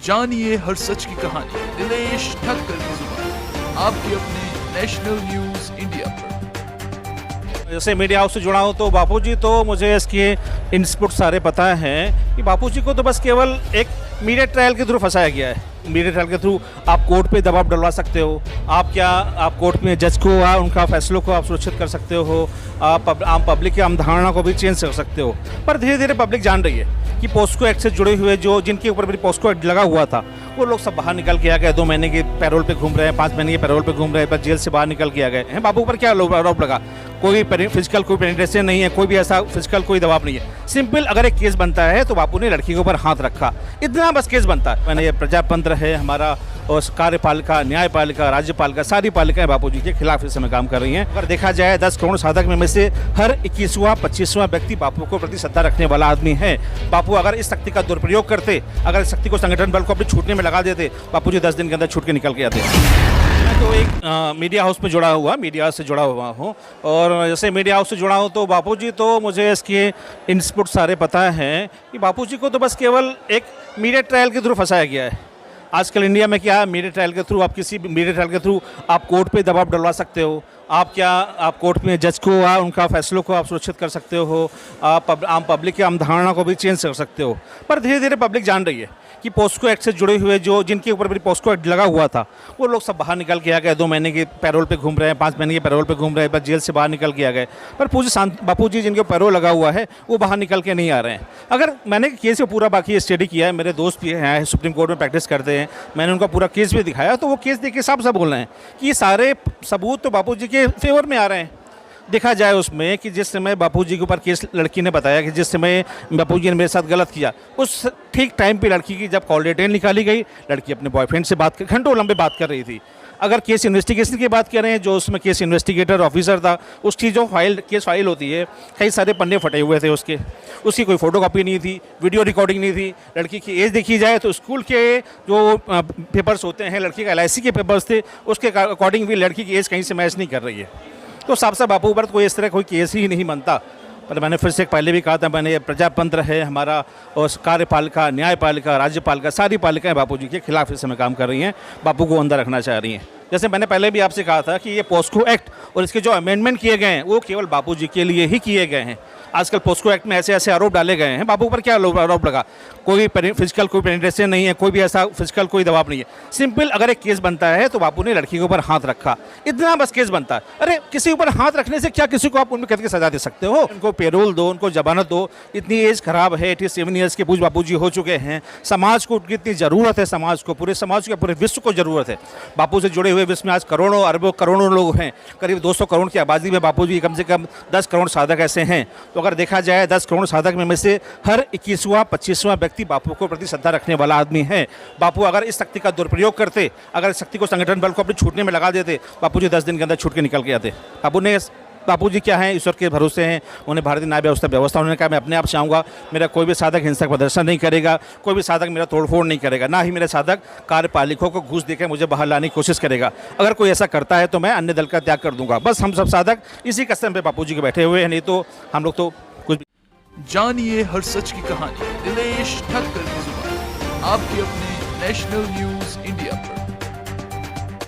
जानिए हर सच की कहानी दिनेश ठक्कर की जुबान आपके अपने नेशनल न्यूज इंडिया पर। जैसे मीडिया हाउस से जुड़ा हूँ तो बापूजी तो मुझे इसके इनपुट सारे पता हैं कि बापूजी को तो बस केवल एक मीडिया ट्रायल के थ्रू फंसाया गया है। मीडिया ट्रायल के थ्रू आप कोर्ट पे दबाव डलवा सकते हो, आप कोर्ट में जज को उनका फैसलों को आप सुरक्षित कर सकते हो, आप आम पब्लिक की आम धारणा को भी चेंज कर सकते हो। पर धीरे धीरे पब्लिक जान रही है कि पॉस्को एक्ट से जुड़े हुए जिनके ऊपर भी पॉस्को एक्ट लगा हुआ था वो लोग सब बाहर निकल के आ गए। 2 महीने के पैरोल पे घूम रहे हैं, 5 महीने के पैरोल पे घूम रहे हैं, पर जेल से बाहर निकल के आ गए हैं। बापू पर क्या आरोप लगा? कोई फिजिकल कोई पेनिट्रेशन नहीं है, कोई भी ऐसा फिजिकल कोई दबाव नहीं है। सिंपल अगर एक केस बनता है तो बापू ने लड़की के ऊपर हाथ रखा, इतना बस केस बनता है। मैंने ये प्रजातंत्र है हमारा, और कार्यपालिका, न्यायपालिका, राज्यपालिका, सारी पालिकाएं बापूजी के खिलाफ इस समय काम कर रही हैं। अगर देखा जाए 10 करोड़ साधक में से हर 21वां 25वां व्यक्ति बापू को प्रति श्रद्धा रखने वाला आदमी है। बापू अगर इस शक्ति का दुरुपयोग करते, अगर इस शक्ति को संगठन बल को अपनी छूटने में लगा देते, बापूजी 10 दिन के अंदर छूट के निकल के आते। मैं तो एक मीडिया हाउस में मीडिया से जुड़ा हुआ हूँ, और जैसे मीडिया हाउस से जुड़ा हूँ तो बापूजी तो मुझे इसके इनपुट सारे पता हैं कि बापूजी को तो बस केवल एक मीडिया ट्रायल के थ्रू फंसाया गया है। आजकल इंडिया में क्या है, मीडिया ट्रायल के थ्रू आप कोर्ट पे दबाव डलवा सकते हो, आप कोर्ट में जज को उनका फैसलों को आप सुरक्षित कर सकते हो, आप आम पब्लिक की आम धारणा को भी चेंज कर सकते हो। पर धीरे धीरे पब्लिक जान रही है कि पॉस्को एक्ट से जुड़े हुए जिनके ऊपर भी पॉस्को एक्ट लगा हुआ था वो लोग सब बाहर निकल के आ गए। 2 महीने के पैरोल पे घूम रहे हैं, 5 महीने के पैरोल पे घूम रहे हैं, पर जेल से बाहर निकल के आ गए। पर बापूजी जिनके पैरोल लगा हुआ है वो बाहर निकल के नहीं आ रहे हैं। अगर मैंने केस को पूरा बाकी स्टडी किया है, मेरे दोस्त भी हैं सुप्रीम कोर्ट में प्रैक्टिस करते हैं, मैंने उनका पूरा केस भी दिखाया, तो वो केस देख के साफ बोल रहे हैं कि ये सारे सबूत तो बापूजी के फेवर में आ रहे हैं। देखा जाए उसमें कि जिस समय बापूजी के ऊपर केस लड़की ने बताया कि जिस समय बापूजी ने मेरे साथ गलत किया, उस ठीक टाइम पे लड़की की जब कॉल डिटेल निकाली गई, लड़की अपने बॉयफ्रेंड से घंटों लंबे बात कर रही थी। अगर केस इन्वेस्टिगेशन की बात करें, जो उसमें केस इन्वेस्टिगेटर ऑफिसर था, उसकी जो केस फाइल होती है, कई सारे पन्ने फटे हुए थे उसकी कोई फोटोकॉपी नहीं थी, वीडियो रिकॉर्डिंग नहीं थी। लड़की की एज देखी जाए तो स्कूल के जो पेपर्स होते हैं, लड़की का LIC के पेपर्स थे, उसके अकॉर्डिंग भी लड़की की एज कहीं से मैच नहीं कर रही है। तो साफ साफ बापू पर कोई इस तरह कोई केस ही नहीं बनता। पर मैंने फिर से पहले भी कहा था, मैंने प्रजातंत्र है हमारा, और कार्यपालिका, न्यायपालिका, राज्यपालिका, सारी पालिकाएं बापूजी के खिलाफ इस समय काम कर रही हैं, बापू को अंदर रखना चाह रही हैं। जैसे मैंने पहले भी आपसे कहा था कि ये पॉस्को एक्ट और इसके जो अमेंडमेंट किए गए हैं वो केवल बापूजी के लिए ही किए गए हैं। आजकल पॉस्को एक्ट में ऐसे आरोप डाले गए हैं। बापू पर क्या आरोप लगा? कोई फिजिकल कोई पेनिट्रेशन नहीं है, कोई भी ऐसा फिजिकल कोई दबाव नहीं है। सिंपल अगर एक केस बनता है तो बापू ने लड़की के ऊपर हाथ रखा, इतना बस केस बनता है। अरे किसी ऊपर हाथ रखने से क्या किसी को आप उनमें कैद की सजा दे सकते हो? उनको पैरोल दो, उनको जमानत दो। इतनी एज खराब है, 87 ईयर्स के पूज बापूजी हो चुके हैं। समाज को कितनी ज़रूरत है, समाज को, पूरे समाज को, पूरे विश्व को ज़रूरत है। बापू से जुड़े हुए विश्व में आज करोड़ों अरबों करोड़ों लोग हैं। करीब 200 करोड़ की आबादी में बापूजी कम से कम 10 करोड़ साधक ऐसे हैं। तो अगर देखा जाए 10 करोड़ साधक में से हर 21वां 25वां व्यक्ति बापू को प्रति श्रद्धा रखने वाला आदमी है। बापू अगर इस शक्ति का दुरुपयोग करते, अगर इस शक्ति को संगठन बल को अपनी छूटने में लगा देते, बापूजी 10 दिन के अंदर छूट के निकल के आते। बापूजी क्या हैं, ईश्वर के भरोसे हैं, उन्हें भारतीय न्याय व्यवस्था उन्होंने कहा मैं अपने आप से आऊँगा, मेरा कोई भी साधक हिंसक प्रदर्शन नहीं करेगा, कोई भी साधक मेरा तोड़फोड़ नहीं करेगा, ना ही मेरे साधक कार्यपालिकों को घूस देकर मुझे बाहर लाने की कोशिश करेगा। अगर कोई ऐसा करता है तो मैं अन्य दल का त्याग कर दूंगा। बस हम सब साधक इसी कसम पे बापूजी के बैठे हुए हैं, नहीं तो हम लोग तो कुछ। जानिए हर सच की कहानी दिनेश ठक्कर की जुबान आपके अपने नेशनल न्यूज इंडिया पर।